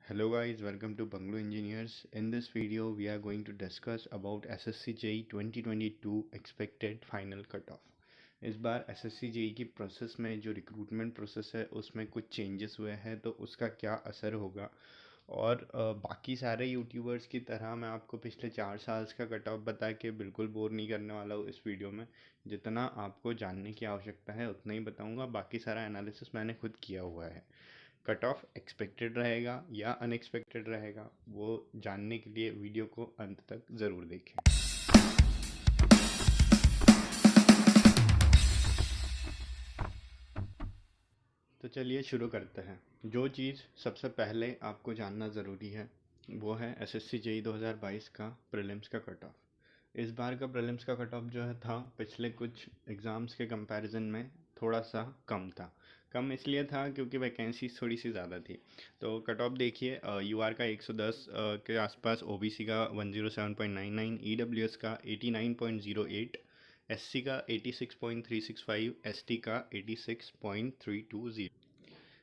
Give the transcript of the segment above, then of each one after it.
Hello guys, welcome to Bungalow Engineers. In this video, we are going to discuss about SSC JEE 2022 expected final cutoff. इस बार SSC JEE की process में जो recruitment process है उसमें कुछ changes हुए हैं, तो उसका क्या असर होगा। और बाकी सारे यूट्यूबर्स की तरह मैं आपको पिछले 4 साल का कट ऑफ बता के बिल्कुल बोर नहीं करने वाला हूँ इस वीडियो में। जितना आपको जानने की आवश्यकता है उतना ही बताऊँगा, बाकी सारा एनालिसिस मैंने खुद किया हुआ है। कट ऑफ एक्सपेक्टेड रहेगा या अनएक्सपेक्टेड रहेगा, वो जानने के लिए वीडियो को अंत तक ज़रूर देखें। तो चलिए शुरू करते हैं। जो चीज़ सबसे पहले आपको जानना ज़रूरी है वो है SSC JEE 2022 का प्रीलिम्स का कट ऑफ। इस बार का प्रीलिम्स का कट ऑफ जो है था पिछले कुछ एग्ज़ाम्स के कंपैरिजन में थोड़ा सा कम था। कम इसलिए था क्योंकि वैकेंसीज थोड़ी सी ज़्यादा थी। तो कट ऑफ देखिए, UR का 110 के आसपास, OBC का 107.99, EWS का 89.08, SC का 86.365, ST का 86.320।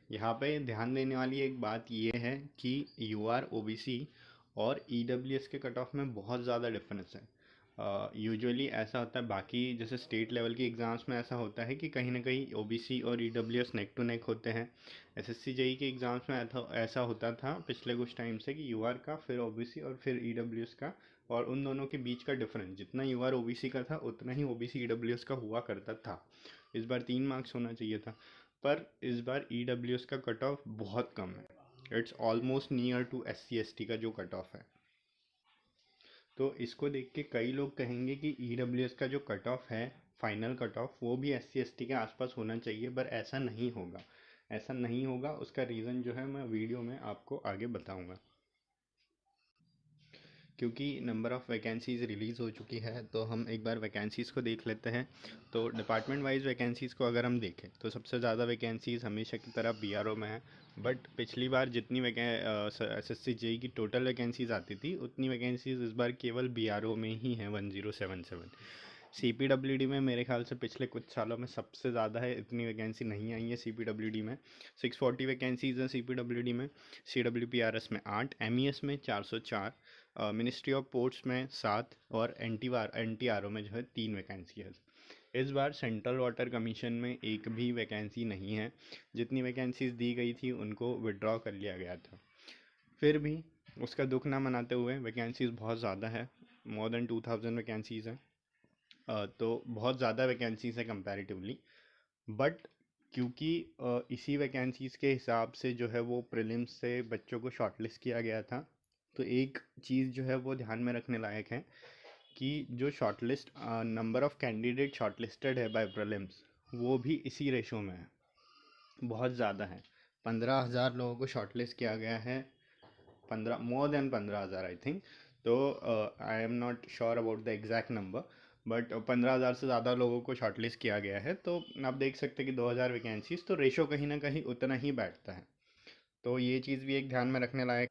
यहाँ पे ध्यान देने वाली एक बात ये है कि UR OBC और EWS के कट ऑफ में बहुत ज़्यादा डिफरेंस है। यूजुअली ऐसा होता है, बाकी जैसे स्टेट लेवल की एग्ज़ाम्स में ऐसा होता है कि कहीं ना कहीं OBC और EWS नेक टू नेक होते हैं। SSC JEE के एग्ज़ाम्स में ऐसा होता था पिछले कुछ टाइम से कि UR का, फिर OBC और फिर EWS का, और उन दोनों के बीच का डिफरेंस जितना UR OBC का था उतना ही OBC EWS का हुआ करता था। इस बार 3 मार्क्स होना चाहिए था, पर इस बार EWS का कट ऑफ बहुत कम है। It's almost near to SC ST का जो कट ऑफ है। तो इसको देख के कई लोग कहेंगे कि EWS का जो कट ऑफ है, फाइनल कट ऑफ, वो भी SC ST के आसपास होना चाहिए, पर ऐसा नहीं होगा। ऐसा नहीं होगा, उसका रीज़न जो है मैं वीडियो में आपको आगे बताऊंगा। क्योंकि नंबर ऑफ़ वैकेंसीज़ रिलीज़ हो चुकी है, तो हम एक बार वैकेंसीज़ को देख लेते हैं। तो डिपार्टमेंट वाइज वैकेंसीज़ को अगर हम देखें तो सबसे ज़्यादा वैकेंसीज़ हमेशा की तरह BRO में है। बट पिछली बार जितनी SSC JEE की टोटल वैकेंसीज़ आती थी उतनी वैकेंसीज़ इस बार केवल BRO में ही हैं, 1077। CPWD में मेरे ख्याल से पिछले कुछ सालों में सबसे ज़्यादा है, इतनी वैकेंसी नहीं आई है CPWD में। 640 वैकेंसीज़ हैं CPWD में। CWPRS में 8, MES में 404, मिनिस्ट्री ऑफ पोर्ट्स में 7, और NTRO में जो है 3 वैकेंसी है। इस बार सेंट्रल वाटर कमीशन में एक भी वैकेंसी नहीं है। जितनी वैकेंसीज दी गई थी उनको विड्रॉ कर लिया गया था। फिर भी उसका दुख ना मनाते हुए वैकेंसीज बहुत ज़्यादा है, मोर देन 2000 वैकेंसीज़ हैं। तो बहुत ज़्यादा वैकेंसीज है कंपैरेटिवली। बट क्योंकि इसी वैकेंसीज़ के हिसाब से जो है वो प्रीलिम्स से बच्चों को शॉर्टलिस्ट किया गया था, तो एक चीज़ जो है वो ध्यान में रखने लायक है कि जो shortlist number of candidate shortlisted है बाय प्रीलिम्स, वो भी इसी रेशो में है, बहुत ज़्यादा है। 15,000 लोगों को शॉर्टलिस्ट किया गया है, 15, मोर देन 15,000 आई थिंक। तो I am not sure about the exact number, but 15,000 से ज़्यादा लोगों को शॉर्टलिस्ट किया गया है। तो आप देख सकते हैं कि 2,000 वैकेंसीज, तो रेशो कहीं ना कहीं उतना ही बैठता है। तो ये चीज़ भी एक ध्यान में रखने लायक।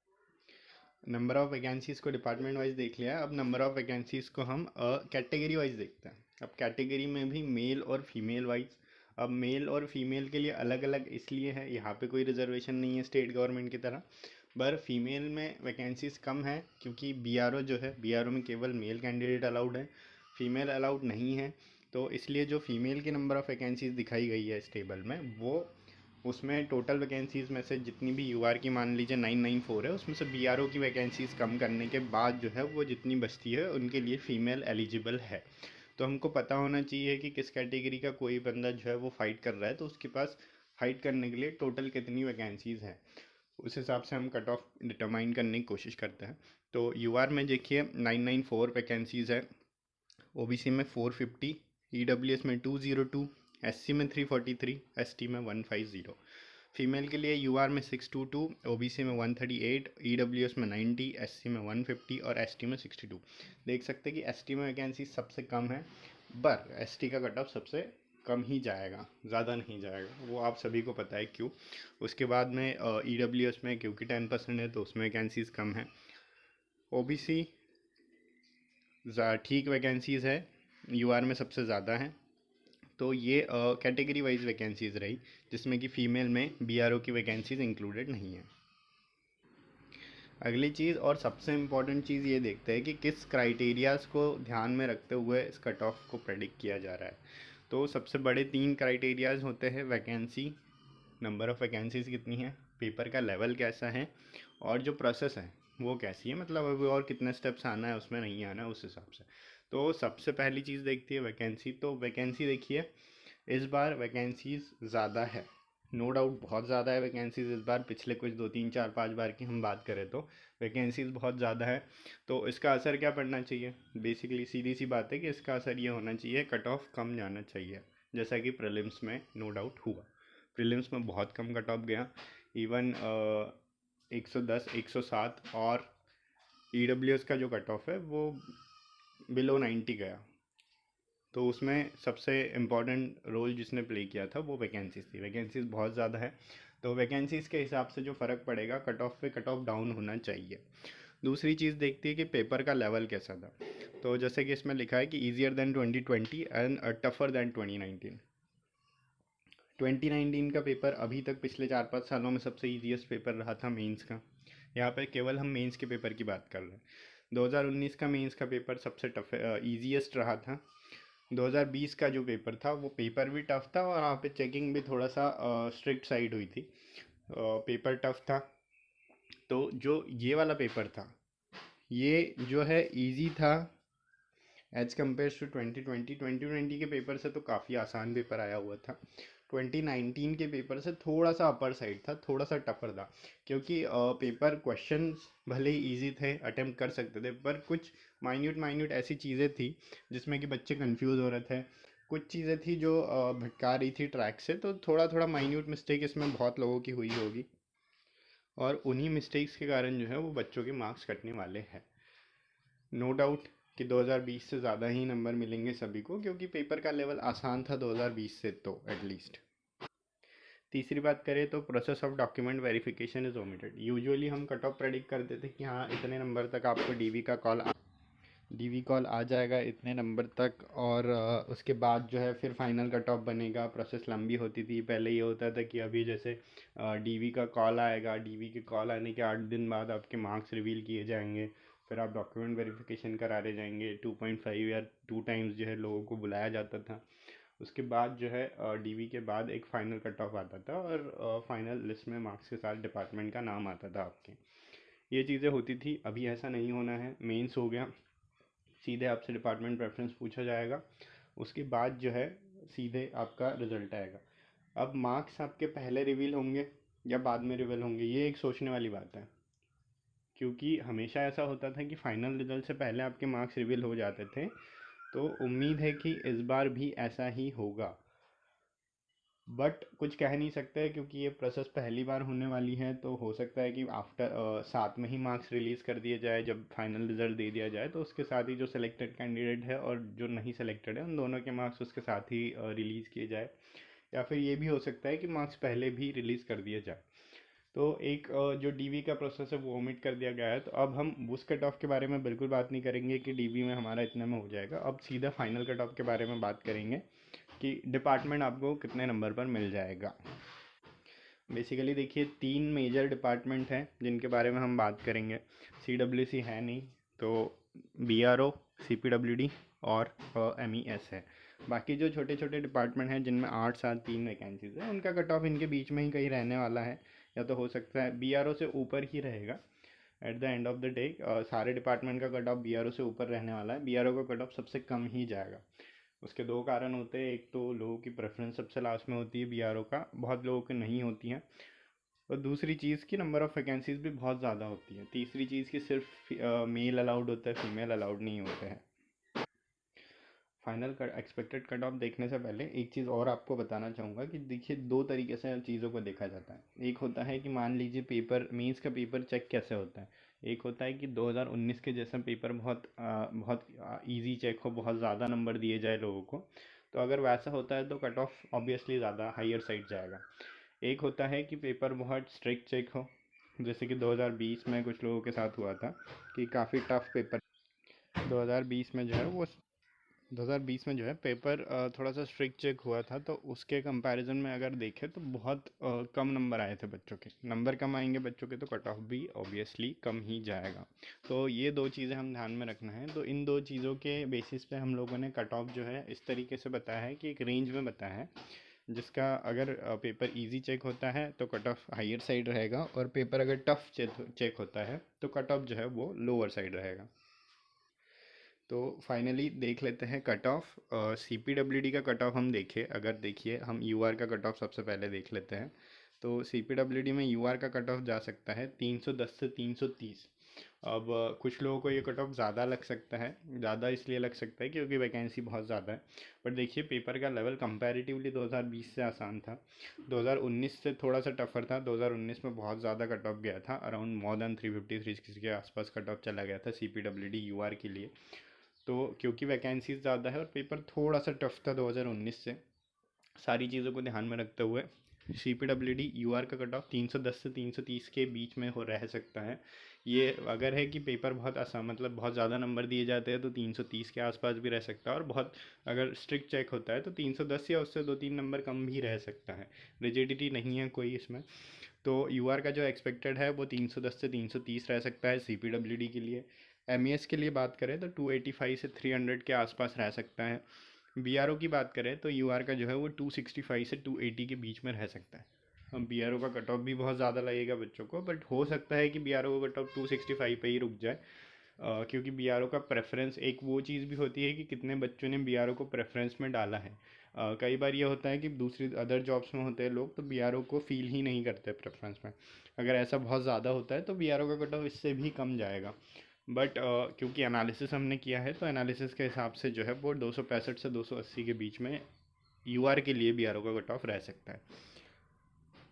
नंबर ऑफ़ वैकेंसीज़ को डिपार्टमेंट वाइज देख लिया है, अब नंबर ऑफ़ वैकेंसीज़ को हम कैटेगरी वाइज देखते हैं। अब कैटेगरी में भी मेल और फीमेल वाइज। अब मेल और फीमेल के लिए अलग अलग इसलिए है, यहाँ पे कोई रिजर्वेशन नहीं है स्टेट गवर्नमेंट की तरह। पर फीमेल में वैकेंसीज़ कम है क्योंकि BRO जो है, BRO में केवल मेल कैंडिडेट अलाउड है, फीमेल अलाउड नहीं है। तो इसलिए जो फीमेल की नंबर ऑफ़ वैकेंसीज़ दिखाई गई है इस टेबल में, वो उसमें टोटल वैकेंसीज़ में से जितनी भी UR की मान लीजिए 994 है, उसमें से BRO की वैकेंसीज़ कम करने के बाद जो है वो जितनी बचती है उनके लिए फ़ीमेल एलिजिबल है। तो हमको पता होना चाहिए कि किस कैटेगरी का कोई बंदा जो है वो फ़ाइट कर रहा है, तो उसके पास फ़ाइट करने के लिए टोटल कितनी वैकेंसीज़ हैं, उस हिसाब से हम कट ऑफ डिटरमाइन करने की कोशिश करते हैं। तो UR में देखिए 994 वैकेंसीज़ है, OBC में 450, EWS में 202, SC में 343, ST में 150। फीमेल के लिए UR में 622, OBC में 138, EWS में 90, SC में 150 और ST में 62। देख सकते हैं कि ST में वैकेंसी सबसे कम है, पर ST का कट ऑफ सबसे कम ही जाएगा, ज़्यादा नहीं जाएगा, वो आप सभी को पता है क्यों। उसके बाद में EWS में क्योंकि 10% है तो उसमें वैकेंसीज़ कम है। OBC ठीक वैकेंसीज़ है, UR में सबसे ज़्यादा है। तो ये कैटेगरी वाइज वैकेंसीज़ रही, जिसमें कि फ़ीमेल में BRO की वैकेंसीज़ इंक्लूडेड नहीं है। अगली चीज़ और सबसे इम्पोर्टेंट चीज़ ये देखते हैं कि किस क्राइटेरियाज़ को ध्यान में रखते हुए इस कट ऑफ को प्रेडिक्ट किया जा रहा है। तो सबसे बड़े 3 क्राइटेरियाज़ होते हैं: वैकेंसी, नंबर ऑफ़ वैकेंसीज़ कितनी है, पेपर का लेवल कैसा है, और जो प्रोसेस है वो कैसी है, मतलब अभी और कितने स्टेप्स आना है उसमें, नहीं आना है उस हिसाब से। तो सबसे पहली चीज़ देखती है वैकेंसी। तो वैकेंसी देखिए, इस बार वैकेंसीज़ ज़्यादा है, नो डाउट बहुत ज़्यादा है वैकेंसीज़ इस बार। पिछले कुछ 2 3 4 5 बार की हम बात करें तो वैकेंसीज़ बहुत ज़्यादा है। तो इसका असर क्या पड़ना चाहिए? बेसिकली सीधी सी बात है कि इसका असर ये होना चाहिए, कट ऑफ कम जाना चाहिए, जैसा कि प्रीलिम्स में नो डाउट हुआ। प्रीलिम्स में बहुत कम कट ऑफ गया, इवन 110 107, और EWS का जो कट ऑफ है वो बिलो 90 गया। तो उसमें सबसे इम्पॉर्टेंट रोल जिसने प्ले किया था वो वैकेंसीज़ थी। वैकेंसीज़ बहुत ज़्यादा है, तो वैकेंसीज़ के हिसाब से जो फ़र्क पड़ेगा कट ऑफ पे, कट ऑफ डाउन होना चाहिए। दूसरी चीज़ देखती है कि पेपर का लेवल कैसा था। तो जैसे कि इसमें लिखा है कि easier than 2020 and tougher than 2019। 2019 का पेपर अभी तक पिछले 4 5 सालों में सबसे ईजीएस्ट पेपर रहा था मेंस का। यहाँ पे केवल हम मेंस के पेपर की बात कर रहे हैं। 2019 का मेंस का पेपर सबसे टफ ईजीएस्ट रहा था। 2020 का जो पेपर था वो पेपर भी टफ था, और वहाँ पे चेकिंग भी थोड़ा सा स्ट्रिक्ट साइड हुई थी। पेपर टफ था। तो जो ये वाला पेपर था ये जो है इजी था एज कम्पेयर टू 2020 के पेपर से तो काफ़ी आसान पेपर आया हुआ था। 2019 के पेपर से थोड़ा सा अपर साइड था, थोड़ा सा टफर था, क्योंकि पेपर क्वेश्चंस भले ही इजी थे, अटेम्प्ट कर सकते थे, पर कुछ माइन्यूट माइन्यूट ऐसी चीज़ें थी जिसमें कि बच्चे कंफ्यूज हो रहे थे। कुछ चीज़ें थी जो भटका रही थी ट्रैक से, तो थोड़ा थोड़ा माइन्यूट मिस्टेक इसमें बहुत लोगों की हुई होगी, और उन्हीं मिस्टेक्स के कारण जो है वो बच्चों के मार्क्स कटने वाले हैं। नो डाउट कि 2020 से ज़्यादा ही नंबर मिलेंगे सभी को, क्योंकि पेपर का लेवल आसान था 2020 से तो एटलीस्ट। तीसरी बात करें तो process of document verification is omitted. Usually हम कट ऑफ प्रेडिक्ट करते थे कि हाँ इतने नंबर तक आपको डीवी कॉल आ जाएगा इतने नंबर तक, और उसके बाद जो है फिर फाइनल कट ऑफ बनेगा। प्रोसेस लंबी होती थी। पहले ये होता था कि अभी जैसे डीवी का कॉल आएगा, डीवी के कॉल आने के 8 दिन बाद आपके मार्क्स रिवील किए जाएंगे, फिर आप डॉक्यूमेंट वेरिफिकेशन कराने जाएंगे। 2.5 या 2 टाइम्स जो है लोगों को बुलाया जाता था। उसके बाद जो है डीवी के बाद एक फ़ाइनल कट ऑफ आता था, और फाइनल लिस्ट में मार्क्स के साथ डिपार्टमेंट का नाम आता था आपके। ये चीज़ें होती थी। अभी ऐसा नहीं होना है। मेंस हो गया, सीधे आपसे डिपार्टमेंट प्रेफरेंस पूछा जाएगा, उसके बाद जो है सीधे आपका रिजल्ट आएगा। अब मार्क्स आपके पहले रिवील होंगे या बाद में रिवील होंगे, ये एक सोचने वाली बात है, क्योंकि हमेशा ऐसा होता था कि फाइनल रिजल्ट से पहले आपके मार्क्स रिवील हो जाते थे। तो उम्मीद है कि इस बार भी ऐसा ही होगा, बट कुछ कह नहीं सकते, क्योंकि ये प्रोसेस पहली बार होने वाली है। तो हो सकता है कि आफ्टर साथ में ही मार्क्स रिलीज़ कर दिए जाए, जब फाइनल रिजल्ट दे दिया जाए तो उसके साथ ही जो सिलेक्टेड कैंडिडेट है और जो नहीं सिलेक्टेड है उन दोनों के मार्क्स उसके साथ ही रिलीज़ किए जाए। या फिर ये भी हो सकता है कि मार्क्स पहले भी रिलीज़ कर दिए जाए। तो एक जो डीवी का प्रोसेस है वो ओमिट कर दिया गया है। तो अब हम उस कट ऑफ के बारे में बिल्कुल बात नहीं करेंगे कि डीवी में हमारा इतने में हो जाएगा। अब सीधा फाइनल कट ऑफ के बारे में बात करेंगे कि डिपार्टमेंट आपको कितने नंबर पर मिल जाएगा। बेसिकली देखिए 3 मेजर डिपार्टमेंट हैं जिनके बारे में हम बात करेंगे। CWC है नहीं, तो BRO, CPWD और MES है। बाकी जो छोटे छोटे डिपार्टमेंट हैं जिनमें 8 7 3 वैकेंसीज है, उनका कट ऑफ इनके बीच में ही कहीं रहने वाला है, या तो हो सकता है BRO से ऊपर ही रहेगा। At the end of the day सारे डिपार्टमेंट का कट ऑफ BRO से ऊपर रहने वाला है। BRO का कट ऑफ सबसे कम ही जाएगा। उसके 2 कारण होते हैं। एक तो लोगों की प्रेफरेंस सबसे लास्ट में होती है BRO का, बहुत लोगों की नहीं होती हैं। और दूसरी चीज़ की नंबर ऑफ़ वैकेंसीज़ भी बहुत ज़्यादा होती है। तीसरी चीज़ की सिर्फ मेल अलाउड होता है, फीमेल अलाउड नहीं होते हैं। Final cut expected cut off देखने से पहले एक चीज़ और आपको बताना चाहूँगा कि देखिए 2 तरीके से चीज़ों को देखा जाता है। एक होता है कि मान लीजिए पेपर मेंस का पेपर चेक कैसे होता है। एक होता है कि 2019 के जैसा पेपर बहुत इजी चेक हो, बहुत ज़्यादा नंबर दिए जाए लोगों को। तो अगर वैसा होता है तो कट ऑफ ऑब्वियसली ज़्यादा हायर साइड जाएगा। एक होता है कि पेपर बहुत स्ट्रिक्ट चेक हो, जैसे कि 2020 में कुछ लोगों के साथ हुआ था कि काफ़ी टफ पेपर 2020 में जो है वो 2020 में जो है पेपर थोड़ा सा स्ट्रिक्ट चेक हुआ था, तो उसके कंपैरिजन में अगर देखें तो बहुत कम नंबर आए थे बच्चों के। नंबर कम आएंगे बच्चों के तो कट ऑफ भी ऑब्वियसली कम ही जाएगा। तो ये दो चीज़ें हम ध्यान में रखना है। तो इन दो चीज़ों के बेसिस पे हम लोगों ने कट ऑफ जो है इस तरीके से बताया है कि एक रेंज में बताया है, जिसका अगर पेपर इजी चेक होता है तो कट ऑफ हायर साइड रहेगा, और पेपर अगर टफ चेक होता है तो कट ऑफ जो है वो लोअर साइड रहेगा। तो फाइनली देख लेते हैं cut off. C P W D का कट ऑफ हम देखें, अगर देखिए हम यू आर का कट ऑफ सबसे पहले देख लेते हैं। तो सी पी डब्ल्यू डी में यू आर का कट ऑफ जा सकता है 310 से 330। अब कुछ लोगों को ये कट ऑफ ज़्यादा लग सकता है। ज़्यादा इसलिए लग सकता है क्योंकि वैकेंसी बहुत ज़्यादा है। बट देखिए पेपर का लेवल कंपैरेटिवली 2020 से आसान था, 2019 से थोड़ा सा टफर था। 2019 में बहुत ज़्यादा कट ऑफ गया था, अराउंड मोर देन 350 360 के आसपास कट ऑफ चला गया था C P W D U R के लिए। तो क्योंकि वैकेंसीज ज़्यादा है और पेपर थोड़ा सा टफ था 2019 से, सारी चीज़ों को ध्यान में रखते हुए C P W D U R का कट ऑफ 310 से 330 के बीच में हो रह सकता है। ये अगर है कि पेपर बहुत आसान, मतलब बहुत ज़्यादा नंबर दिए जाते हैं तो 330 के आसपास भी रह सकता है, और बहुत अगर स्ट्रिक्ट चेक होता है तो 310 या उससे 2-3 नंबर कम भी रह सकता है। रिजिडिटी नहीं है कोई इसमें। तो यू आर का जो एक्सपेक्टेड है वो 310 से 330 रह सकता है सी पी डब्ल्यू डी के लिए। एम ई एस के लिए बात करें तो 285 से 300 के आसपास रह सकता है। बी आर ओ की बात करें तो यू आर का जो है वो 265 से 280 के बीच में रह सकता है। अब बी आर ओ का कट ऑफ भी बहुत ज़्यादा लगेगा बच्चों को, बट हो सकता है कि बी आर ओ का कट ऑफ 265 पे ही रुक जाए। क्योंकि बी आर ओ का प्रेफरेंस एक वो चीज़ भी होती है कि कितने बच्चों ने बी आर ओ को प्रेफरेंस में डाला है। कई बार ये होता है कि दूसरी अदर जॉब्स में होते हैं लोग तो बी आर ओ को फील ही नहीं करते प्रेफरेंस में। अगर ऐसा बहुत ज़्यादा होता है तो बी आर ओ का कट ऑफ इससे भी कम जाएगा। बट क्योंकि एनालिसिस हमने किया है तो एनालिसिस के हिसाब से जो है वो 265 से 280 के बीच में यू आर के लिए बी आर ओ का कट ऑफ रह सकता है।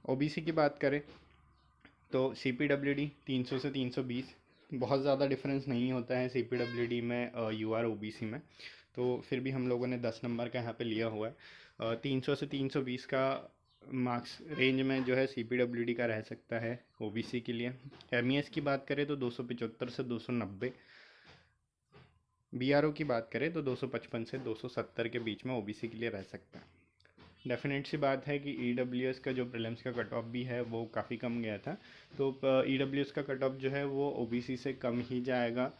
ओ बी सी की बात करें तो सी पी डब्ल्यू डी 300 से 320, बहुत ज़्यादा डिफरेंस नहीं होता है सी पी डब्ल्यू डी में U R O B C में। तो फिर भी हम लोगों ने 10 नंबर का यहाँ पे लिया हुआ है। 300 से 320 का मार्क्स रेंज में जो है सी पी डब्ल्यू डी का रह सकता है ओ बी सी के लिए। एम ई एस की बात करें तो 275 से 290। बी आर ओ की बात करें तो 255 से 270 के बीच में ओ बी सी के लिए रह सकता है। डेफिनेट सी बात है कि ई डब्ल्यू एस का जो प्रीलिम्स का कट ऑफ भी है वो काफ़ी कम गया था। तो ई डब्ल्यू एस का कट ऑफ जो है वो ओ बी सी से कम ही जाएगा।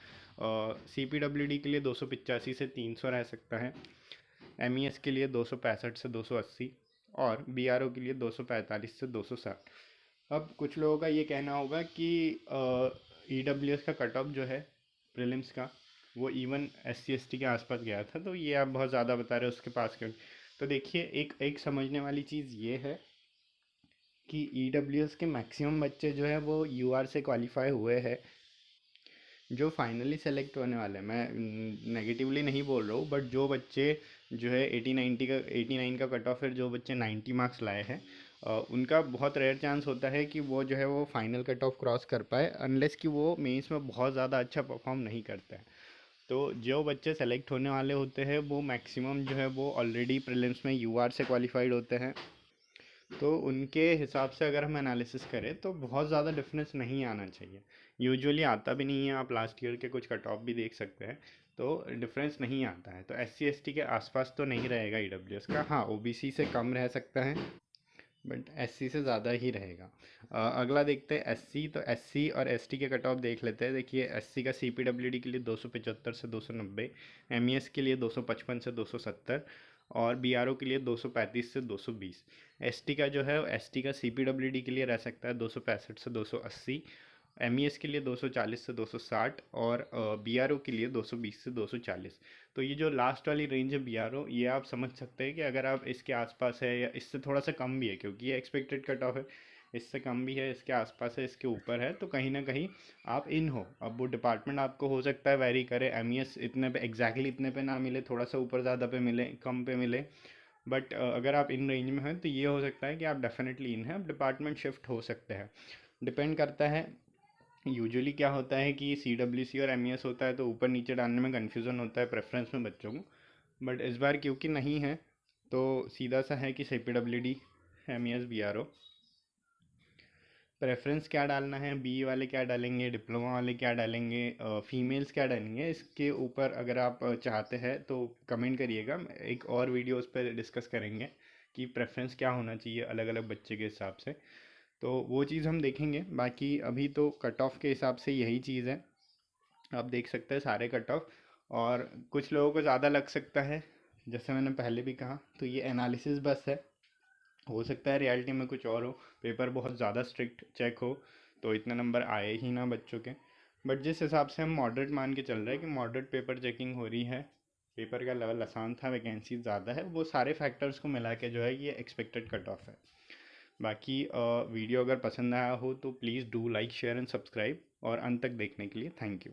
सी पी डब्ल्यू डी के लिए 285 से 300 रह सकता है। एम ई एस के लिए 265 से 280, और बी आर ओ के लिए 245 से 260। अब कुछ लोगों का ये कहना होगा कि ई डब्ल्यू एस का कट ऑफ जो है प्रीलिम्स का वो even S C S T के आसपास गया था, तो ये आप बहुत ज़्यादा बता रहे हो उसके पास क्यों। तो देखिए एक एक समझने वाली चीज़ ये है कि ई डब्ल्यू एस के मैक्सिमम बच्चे जो है वो यू आर से क्वालिफाई हुए हैं। जो फाइनली सेलेक्ट होने वाले हैं, मैं नेगेटिवली नहीं बोल रहा हूँ, बट जो बच्चे जो है 89 का कट ऑफ है, जो बच्चे 90 मार्क्स लाए हैं उनका बहुत रेयर चांस होता है कि वो जो है वो फाइनल कट ऑफ क्रॉस कर पाए, अनलेस कि वो मेंस में बहुत ज़्यादा अच्छा परफॉर्म नहीं करता है। तो जो बच्चे सेलेक्ट होने वाले होते हैं वो मैक्सिमम जो है वो ऑलरेडी प्रीलिम्स में यू आर से क्वालिफाइड होते हैं। तो उनके हिसाब से अगर हम एनालिसिस करें तो बहुत ज़्यादा डिफरेंस नहीं आना चाहिए। यूजुअली आता भी नहीं है, आप लास्ट ईयर के कुछ कट ऑफ भी देख सकते हैं, तो डिफरेंस नहीं आता है। तो एस सी एस टी के आसपास तो नहीं रहेगा ई डब्ल्यू एस का, हाँ ओ बी सी से कम रह सकता है, बट एस सी से ज़्यादा ही रहेगा। अगला देखते हैं एस सी। तो एस सी और एस टी के कट ऑफ देख लेते हैं। देखिए एस सी का सी पी डब्ल्यू डी के लिए 275 से 290, एम ई एस के लिए 255 से 270, और बी आर ओ के लिए 235 से 220। एस टी का जो है एस टी का सी पी डब्ल्यू डी के लिए रह सकता है 265 से 280, एम ई एस के लिए 240 से 260, और बी आर ओ के लिए 220 से 240। तो ये जो लास्ट वाली रेंज है बी आर ओ, ये आप समझ सकते हैं कि अगर आप इसके आसपास है या इससे थोड़ा सा कम भी है, क्योंकि ये एक्सपेक्टेड कट ऑफ है, इससे कम भी है, इसके आसपास है, इसके ऊपर है, तो कहीं ना कहीं आप इन हो। अब वो डिपार्टमेंट आपको हो सकता है वेरी करे, एम ई एस इतने पे एग्जैक्टली इतने पे ना मिले, थोड़ा सा ऊपर ज़्यादा पे मिले, कम पे मिले, बट अगर आप इन रेंज में हैं तो ये हो सकता है कि आप डेफिनेटली इन है, आप डिपार्टमेंट शिफ्ट हो सकते हैं। डिपेंड करता है। यूजुअली क्या होता है कि सी डब्ल्यू सी और एम ई एस होता है तो ऊपर नीचे डालने में कन्फ्यूज़न होता है प्रेफरेंस में बच्चों को, बट इस बार क्योंकि नहीं है तो सीधा सा है कि C P W D M E S B R O. Preference क्या डालना है, बी वाले क्या डालेंगे, डिप्लोमा वाले क्या डालेंगे, फीमेल्स क्या डालेंगे, इसके ऊपर अगर आप चाहते हैं तो कमेंट करिएगा। एक और वीडियो उस पर डिस्कस करेंगे कि प्रेफरेंस क्या होना चाहिए अलग अलग बच्चे के हिसाब से, तो वो चीज़ हम देखेंगे। बाकी अभी तो कट ऑफ के हिसाब से यही चीज़ है, आप देख सकते हैं सारे कट ऑफ। और कुछ लोगों को ज़्यादा लग सकता है, जैसे मैंने पहले भी कहा, तो ये एनालिसिस बस है, हो सकता है रियलिटी में कुछ और हो, पेपर बहुत ज़्यादा स्ट्रिक्ट चेक हो तो इतने नंबर आए ही ना बच्चों के। बट जिस हिसाब से हम मॉडरेट मान के चल रहे हैं कि मॉडरेट पेपर चेकिंग हो रही है, पेपर का लेवल आसान था, वैकेंसी ज़्यादा है, वो सारे फैक्टर्स को मिला के जो है ये एक्सपेक्टेड कट ऑफ है। बाकी वीडियो अगर पसंद आया हो तो please do like share and subscribe, और अंत तक देखने के लिए थैंक यू।